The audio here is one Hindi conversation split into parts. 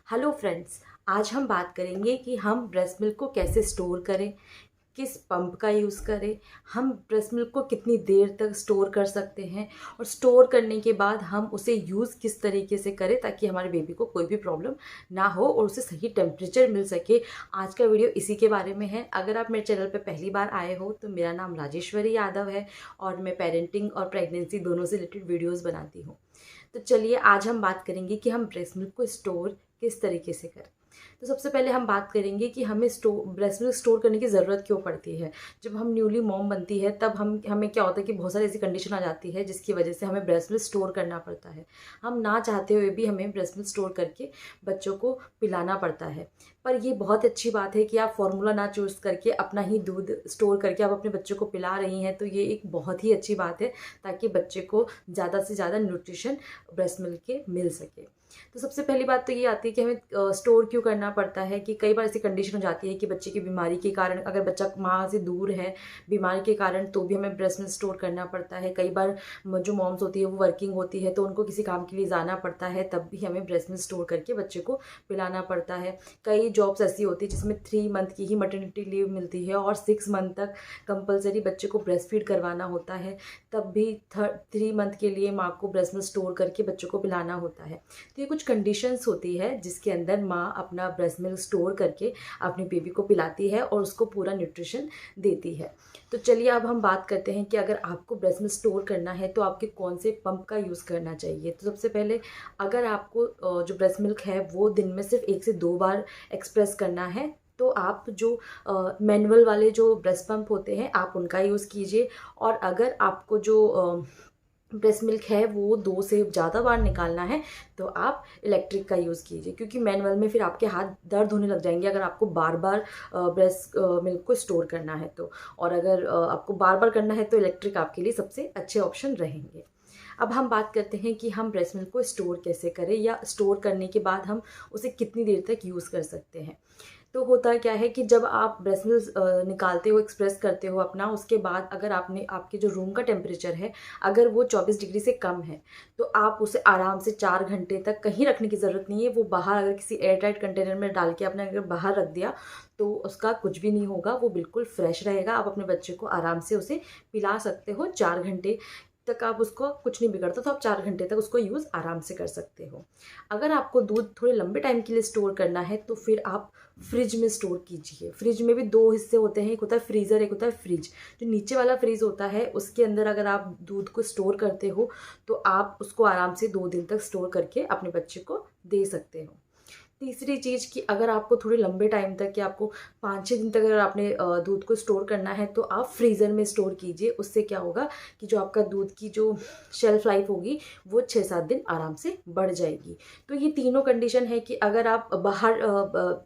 Hello friends. आज हम बात करेंगे कि हम ब्रेस्ट मिल्क को कैसे स्टोर करें, किस पंप का यूज़ करें, हम ब्रेस्ट मिल्क को कितनी देर तक स्टोर कर सकते हैं और स्टोर करने के बाद हम उसे यूज़ किस तरीके से करें ताकि हमारे बेबी को कोई भी प्रॉब्लम ना हो और उसे सही टेम्परेचर मिल सके। आज का वीडियो इसी के बारे में है। अगर आप मेरे चैनल पर पहली बार आए हो तो मेरा नाम राजेश्वरी यादव है और मैं पेरेंटिंग और प्रेगनेंसी दोनों से रिलेटेड वीडियोज़ बनाती हूँ। तो चलिए आज हम बात करेंगे कि हम ब्रेस्ट मिल्क को स्टोर किस तरीके से करें। तो सबसे पहले हम बात करेंगे कि हमें ब्रेस्ट मिल्क स्टोर करने की ज़रूरत क्यों पड़ती है। जब हम न्यूली मॉम बनती है तब हमें क्या होता है कि बहुत सारी ऐसी कंडीशन आ जाती है जिसकी वजह से हमें ब्रेस्ट मिल्क स्टोर करना पड़ता है। हम ना चाहते हुए भी हमें ब्रेस्ट मिल्क स्टोर करके बच्चों को पिलाना पड़ता है। पर ये बहुत अच्छी बात है कि आप फॉर्मूला ना चूज़ करके अपना ही दूध स्टोर करके आप अपने बच्चों को पिला रही हैं, तो ये एक बहुत ही अच्छी बात है ताकि बच्चे को ज़्यादा से ज़्यादा न्यूट्रिशन ब्रेस्ट मिल्क के मिल सके। तो सबसे पहली बात तो ये आती है कि हमें स्टोर क्यों करना पड़ता है कि कई बार ऐसी कंडीशन हो जाती है कि बच्चे की बीमारी के कारण, अगर बच्चा माँ से दूर है बीमारी के कारण, तो भी हमें ब्रेस्ट मिल्क स्टोर करना पड़ता है। कई बार जो मॉम्स होती है वो वर्किंग होती है तो उनको किसी काम के लिए जाना पड़ता है, तब भी हमें ब्रेस्ट मिल्क स्टोर करके बच्चे को पिलाना पड़ता है। कई जॉब्स ऐसी होती है जिसमें 3 मंथ की ही मैटरनिटी लीव मिलती है और 6 मंथ तक कंपलसरी बच्चे को ब्रेस्ट फीड करवाना होता है, तब भी 3 मंथ के लिए माँ को ब्रेस्ट मिल्क स्टोर करके बच्चों को पिलाना होता है। तो ये कुछ कंडीशंस होती है जिसके अंदर माँ अपना ब्रेस्ट मिल्क स्टोर करके अपने बेबी को पिलाती है और उसको पूरा न्यूट्रिशन देती है। तो चलिए अब हम बात करते हैं कि अगर आपको ब्रेस्ट मिल्क स्टोर करना है तो आपके कौन से पंप का यूज़ करना चाहिए। तो सबसे पहले अगर आपको जो ब्रेस्ट मिल्क है वो दिन में सिर्फ 1 से 2 बार एक्सप्रेस करना है तो आप जो मैनुअल वाले जो ब्रेस्ट पंप होते हैं आप उनका यूज़ कीजिए। और अगर आपको जो ब्रेस्ट मिल्क है वो 2 से ज़्यादा बार निकालना है तो आप इलेक्ट्रिक का यूज़ कीजिए, क्योंकि मैनुअल में फिर आपके हाथ दर्द होने लग जाएंगे अगर आपको बार बार ब्रेस्ट मिल्क को स्टोर करना है तो। और अगर आपको बार बार करना है तो इलेक्ट्रिक आपके लिए सबसे अच्छे ऑप्शन रहेंगे। अब हम बात करते हैं कि हम ब्रेस्ट मिल्क को स्टोर कैसे करें या स्टोर करने के बाद हम उसे कितनी देर तक यूज़ कर सकते हैं। तो होता क्या है कि जब आप ब्रेस्ट मिल्क निकालते हो, एक्सप्रेस करते हो अपना, उसके बाद अगर आपके जो रूम का टेम्परेचर है अगर वो 24 डिग्री से कम है तो आप उसे आराम से 4 घंटे तक कहीं रखने की ज़रूरत नहीं है। वो बाहर अगर किसी एयर टाइट कंटेनर में डाल के आपने अगर बाहर रख दिया तो उसका कुछ भी नहीं होगा, वो बिल्कुल फ्रेश रहेगा। आप अपने बच्चे को आराम से उसे पिला सकते हो। 4 घंटे तक आप उसको कुछ नहीं बिगड़ता तो आप 4 घंटे तक उसको यूज़ आराम से कर सकते हो। अगर आपको दूध थोड़े लंबे टाइम के लिए स्टोर करना है तो फिर आप फ्रिज में स्टोर कीजिए। फ्रिज में भी 2 हिस्से होते हैं, एक होता है फ्रीज़र, एक होता है फ्रिज। जो नीचे वाला फ्रिज होता है उसके अंदर अगर आप दूध को स्टोर करते हो तो आप उसको आराम से 2 दिन तक स्टोर करके अपने बच्चे को दे सकते हो। तीसरी चीज़ कि अगर आपको थोड़े लंबे टाइम तक या आपको 5-6 दिन तक अगर आपने दूध को स्टोर करना है तो आप फ्रीज़र में स्टोर कीजिए। उससे क्या होगा कि जो आपका दूध की जो शेल्फ़ लाइफ होगी वो 6-7 दिन आराम से बढ़ जाएगी। तो ये तीनों कंडीशन है कि अगर आप बाहर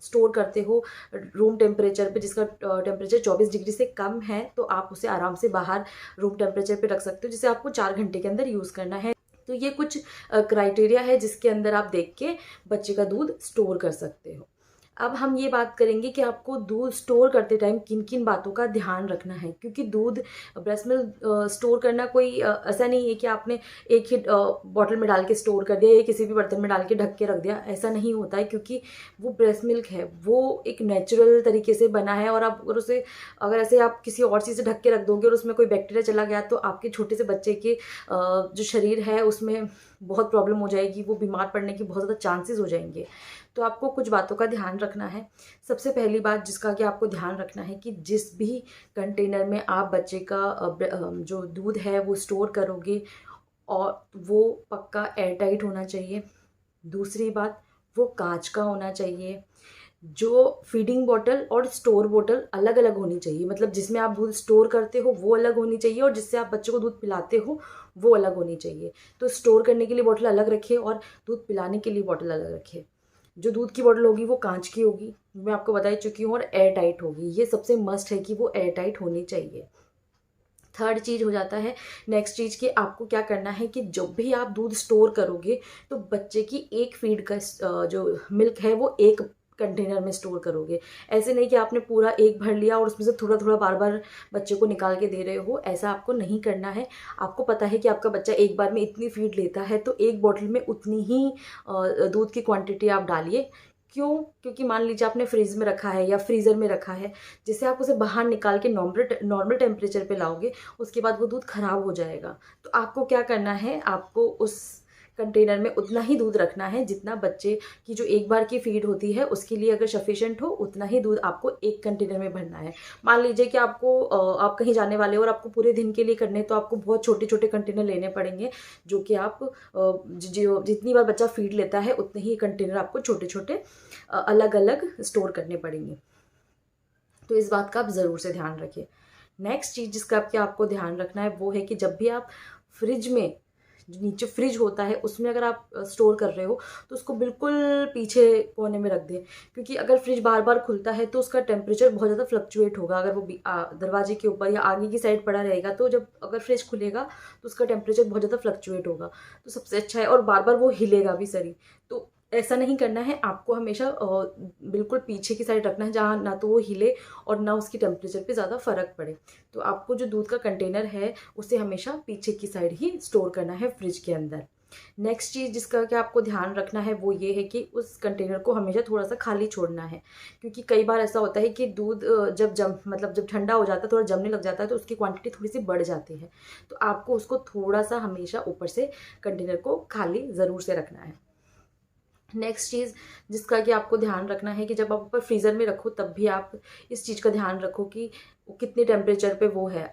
स्टोर करते हो रूम टेम्परेचर पे, जिसका टेम्परेचर 24 डिग्री से कम है, तो आप उसे आराम से बाहर रूम टेम्परेचर पे रख सकते हो, जिसे आपको 4 घंटे के अंदर यूज़ करना है। तो ये कुछ क्राइटेरिया है जिसके अंदर आप देख के बच्चे का दूध स्टोर कर सकते हो। अब हम ये बात करेंगे कि आपको दूध स्टोर करते टाइम किन किन बातों का ध्यान रखना है, क्योंकि दूध ब्रेस्ट मिल्क स्टोर करना कोई ऐसा नहीं है कि आपने एक ही बॉटल में डाल के स्टोर कर दिया या किसी भी बर्तन में डाल के ढक के रख दिया। ऐसा नहीं होता है, क्योंकि वो ब्रेस्ट मिल्क है वो एक नेचुरल तरीके से बना है और आप अगर ऐसे आप किसी और चीज़ से ढक के रख दोगे और उसमें कोई बैक्टीरिया चला गया तो आपके छोटे से बच्चे के जो शरीर है उसमें बहुत प्रॉब्लम हो जाएगी, वो बीमार पड़ने की बहुत ज़्यादा चांसेस हो जाएंगे। तो आपको कुछ बातों का ध्यान रखना है। सबसे पहली बात जिसका कि आपको ध्यान रखना है कि जिस भी कंटेनर में आप बच्चे का जो दूध है वो स्टोर करोगे और वो पक्का एयर टाइट होना चाहिए। दूसरी बात, वो कांच का होना चाहिए। जो फीडिंग बॉटल और स्टोर बॉटल अलग अलग होनी चाहिए, मतलब जिसमें आप दूध स्टोर करते हो वो अलग होनी चाहिए और जिससे आप बच्चे को दूध पिलाते हो वो अलग होनी चाहिए। तो स्टोर करने के लिए बॉटल अलग रखिए और दूध पिलाने के लिए बॉटल अलग रखिए। जो दूध की बॉटल होगी वो कांच की होगी, मैं आपको बता ही चुकी हूँ, और एयर टाइट होगी। ये सबसे मस्ट है कि वो एयर टाइट होनी चाहिए। थर्ड चीज़ हो जाता है, नेक्स्ट चीज़ कि आपको क्या करना है कि जब भी आप दूध स्टोर करोगे तो बच्चे की एक फीड का जो मिल्क है वो एक कंटेनर में स्टोर करोगे। ऐसे नहीं कि आपने पूरा एक भर लिया और उसमें से थोड़ा थोड़ा बार बार बच्चे को निकाल के दे रहे हो, ऐसा आपको नहीं करना है। आपको पता है कि आपका बच्चा एक बार में इतनी फीड लेता है, तो एक बॉटल में उतनी ही दूध की क्वांटिटी आप डालिए। क्यों? क्योंकि मान लीजिए आपने फ्रिज में रखा है या फ्रीज़र में रखा है, जिससे आप उसे बाहर निकाल के नॉर्मल टेम्परेचर पे लाओगे, उसके बाद वो दूध ख़राब हो जाएगा। तो आपको क्या करना है, आपको उस कंटेनर में उतना ही दूध रखना है जितना बच्चे की जो एक बार की फीड होती है उसके लिए अगर सफिशेंट हो, उतना ही दूध आपको एक कंटेनर में भरना है। मान लीजिए कि आप कहीं जाने वाले हो और आपको पूरे दिन के लिए करने हैं, तो आपको बहुत छोटे छोटे कंटेनर लेने पड़ेंगे, जो कि आप जो जितनी बार बच्चा फीड लेता है उतने ही कंटेनर आपको छोटे छोटे अलग अलग स्टोर करने पड़ेंगे। तो इस बात का आप ज़रूर से ध्यान रखिए। नेक्स्ट चीज़ जिसका आपको ध्यान रखना है वो है कि जब भी आप फ्रिज में, जो नीचे फ्रिज होता है उसमें अगर आप स्टोर कर रहे हो, तो उसको बिल्कुल पीछे कोने में रख दें। क्योंकि अगर फ्रिज बार बार खुलता है तो उसका टेम्परेचर बहुत ज़्यादा फ्लक्चुएट होगा। अगर वो दरवाजे के ऊपर या आगे की साइड पड़ा रहेगा, तो जब अगर फ्रिज खुलेगा तो उसका टेम्परेचर बहुत ज़्यादा फ्लक्चुएट होगा। तो सबसे अच्छा है, और बार बार वो हिलेगा भी सही। तो ऐसा नहीं करना है, आपको हमेशा बिल्कुल पीछे की साइड रखना है, जहाँ ना तो वो हिले और ना उसकी टेम्परेचर पे ज़्यादा फ़र्क पड़े। तो आपको जो दूध का कंटेनर है उसे हमेशा पीछे की साइड ही स्टोर करना है फ्रिज के अंदर। नेक्स्ट चीज़ जिसका कि आपको ध्यान रखना है वो ये है कि उस कंटेनर को हमेशा थोड़ा सा खाली छोड़ना है। क्योंकि कई बार ऐसा होता है कि दूध जब ठंडा हो जाता है, थोड़ा जमने लग जाता है, तो उसकी क्वांटिटी थोड़ी सी बढ़ जाती है। तो आपको उसको थोड़ा सा हमेशा ऊपर से कंटेनर को खाली ज़रूर से रखना है। नेक्स्ट चीज़ जिसका कि आपको ध्यान रखना है कि जब आप ऊपर फ्रीज़र में रखो, तब भी आप इस चीज़ का ध्यान रखो कि वो कितने टेम्परेचर पे वो है।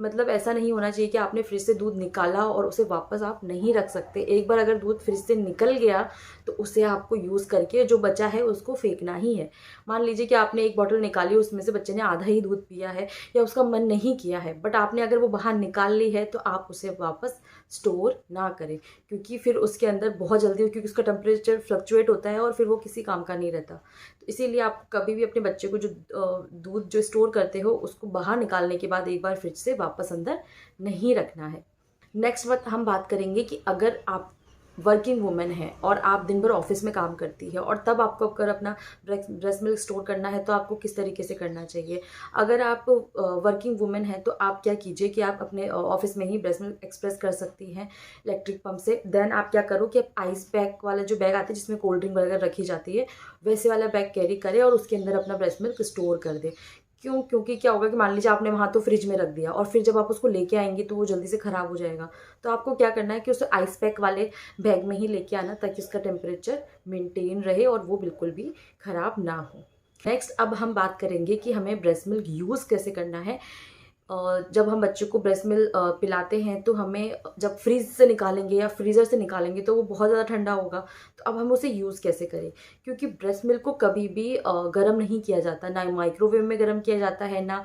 मतलब ऐसा नहीं होना चाहिए कि आपने फ्रिज से दूध निकाला और उसे वापस आप नहीं रख सकते। एक बार अगर दूध फ्रिज से निकल गया तो उसे आपको यूज़ करके जो बचा है उसको फेंकना ही है। मान लीजिए कि आपने एक बॉटल निकाली, उसमें से बच्चे ने आधा ही दूध पिया है या उसका मन नहीं किया है, बट आपने अगर वो बाहर निकाल ली है, तो आप उसे वापस स्टोर ना करें। क्योंकि फिर उसके अंदर बहुत जल्दी, क्योंकि उसका टेम्परेचर फ्लक्चुएट होता है और फिर वो किसी काम का नहीं रहता। तो इसीलिए आप कभी भी अपने बच्चे को जो दूध जो स्टोर करते हो, उसको बाहर निकालने के बाद एक बार फ्रिज से वापस अंदर नहीं रखना है। नेक्स्ट बात हम बात करेंगे कि अगर आप वर्किंग वुमेन है और आप दिन भर ऑफिस में काम करती है, और तब आपको अगर अपना ब्रेस्ट मिल्क स्टोर करना है, तो आपको किस तरीके से करना चाहिए। अगर आप वर्किंग वुमेन है, तो आप क्या कीजिए कि आप अपने ऑफिस में ही ब्रेस्ट मिल्क एक्सप्रेस कर सकती हैं इलेक्ट्रिक पंप से। देन आप क्या करो कि आप आइस पैक वाले जो बैग आते हैं जिसमें कोल्ड ड्रिंक वगैरह रखी जाती है, वैसे वाला बैग कैरी करें और उसके अंदर अपना ब्रेस्ट मिल्क स्टोर कर दें। क्यों? क्योंकि क्या होगा कि मान लीजिए आपने वहाँ तो फ्रिज में रख दिया और फिर जब आप उसको लेके आएंगे तो वो जल्दी से ख़राब हो जाएगा। तो आपको क्या करना है कि उसे आइस पैक वाले बैग में ही लेके आना, ताकि उसका टेम्परेचर मेंटेन रहे और वो बिल्कुल भी ख़राब ना हो। नेक्स्ट अब हम बात करेंगे कि हमें ब्रेस्ट मिल्क यूज़ कैसे करना है। जब हम बच्चे को ब्रेस्ट मिल्क पिलाते हैं, तो हमें जब फ्रीज से निकालेंगे या फ्रीज़र से निकालेंगे तो वो बहुत ज़्यादा ठंडा होगा। तो अब हम उसे यूज़ कैसे करें? क्योंकि ब्रेस्ट मिल्क को कभी भी गर्म नहीं किया जाता, ना माइक्रोवेव में गर्म किया जाता है, ना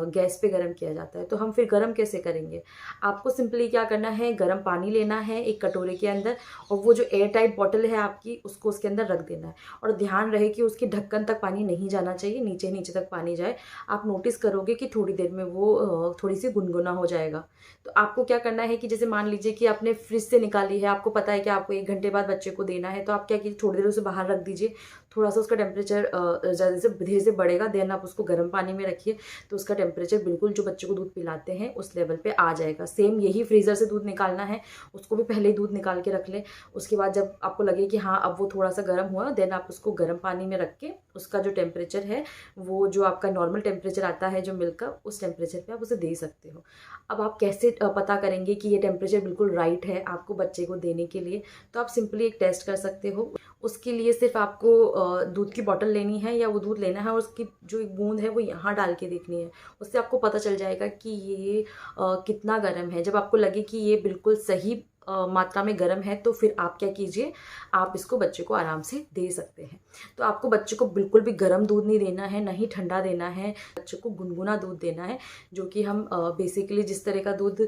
गैस पे गर्म किया जाता है। तो हम फिर गर्म कैसे करेंगे? आपको सिंपली क्या करना है, गर्म पानी लेना है एक कटोरे के अंदर, और वो जो एयर टाइट बॉटल है आपकी, उसको उसके अंदर रख देना है। और ध्यान रहे कि उसकी ढक्कन तक पानी नहीं जाना चाहिए, नीचे नीचे तक पानी जाए। आप नोटिस करोगे कि थोड़ी देर में वो थोड़ी सी गुनगुना हो जाएगा। तो आपको क्या करना है कि जैसे मान लीजिए कि आपने फ्रिज से निकाली है, आपको पता है कि आपको 1 घंटे बाद बच्चे को देना है, तो आप क्या कीजिए, थोड़ी देर उसे बाहर रख दीजिए। थोड़ा सा उसका टेम्परेचर जैसे धीरे से बढ़ेगा, देन आप उसको गर्म पानी में रखिए, तो उसका टेम्परेचर बिल्कुल जो बच्चे को दूध पिलाते हैं उस लेवल पे आ जाएगा। सेम यही फ्रीज़र से दूध निकालना है, उसको भी पहले ही दूध निकाल के रख लें। उसके बाद जब आपको लगे कि हाँ अब वो थोड़ा सा गर्म हुआ, देन आप उसको गर्म पानी में रख के उसका जो टेम्परेचर है, वो जो आपका नॉर्मल टेम्परेचर आता है जो मिल्क का, उस टेम्परेचर पे आप उसे दे सकते हो। अब आप कैसे पता करेंगे कि ये टेम्परेचर बिल्कुल राइट है आपको बच्चे को देने के लिए? तो आप सिंपली एक टेस्ट कर सकते हो। उसके लिए सिर्फ आपको दूध की बॉटल लेनी है या वो दूध लेना है, और उसकी जो एक बूंद है वो यहाँ डाल के देखनी है। उससे आपको पता चल जाएगा कि ये कितना गर्म है। जब आपको लगे कि ये बिल्कुल सही मात्रा में गर्म है, तो फिर आप क्या कीजिए, आप इसको बच्चे को आराम से दे सकते हैं। तो आपको बच्चे को बिल्कुल भी गर्म दूध नहीं देना है, ना ही ठंडा देना है। बच्चे को गुनगुना दूध देना है, जो कि हम बेसिकली जिस तरह का दूध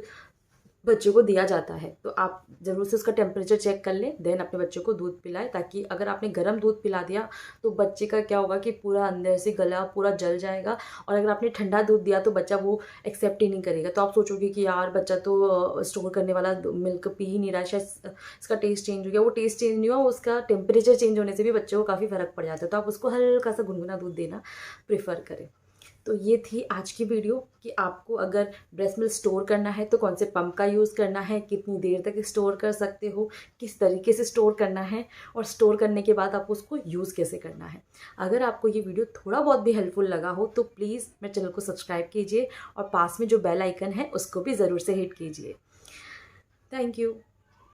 बच्चों को दिया जाता है। तो आप ज़रूर से उसका टेम्परेचर चेक कर लें, देन अपने बच्चों को दूध पिलाएं, ताकि अगर आपने गर्म दूध पिला दिया तो बच्चे का क्या होगा कि पूरा अंदर से गला पूरा जल जाएगा, और अगर आपने ठंडा दूध दिया तो बच्चा वो एक्सेप्ट ही नहीं करेगा। तो आप सोचोगे कि यार बच्चा तो स्टोर करने वाला मिल्क पी ही नहीं रहा, शायद इसका टेस्ट चेंज हो गया। वो टेस्ट चेंज नहीं हुआ, उसका टेम्परेचर चेंज होने से भी बच्चों को काफ़ी फ़र्क पड़ जाता है। तो आप उसको हल्का सा गुनगुना दूध देना प्रेफर करें। तो ये थी आज की वीडियो कि आपको अगर ब्रेस्ट मिल्क स्टोर करना है तो कौन से पंप का यूज़ करना है, कितनी देर तक स्टोर कर सकते हो, किस तरीके से स्टोर करना है, और स्टोर करने के बाद आपको उसको यूज़ कैसे करना है। अगर आपको ये वीडियो थोड़ा बहुत भी हेल्पफुल लगा हो तो प्लीज़ मेरे चैनल को सब्सक्राइब कीजिए, और पास में जो बेल आइकन है उसको भी ज़रूर से हिट कीजिए। Thank you.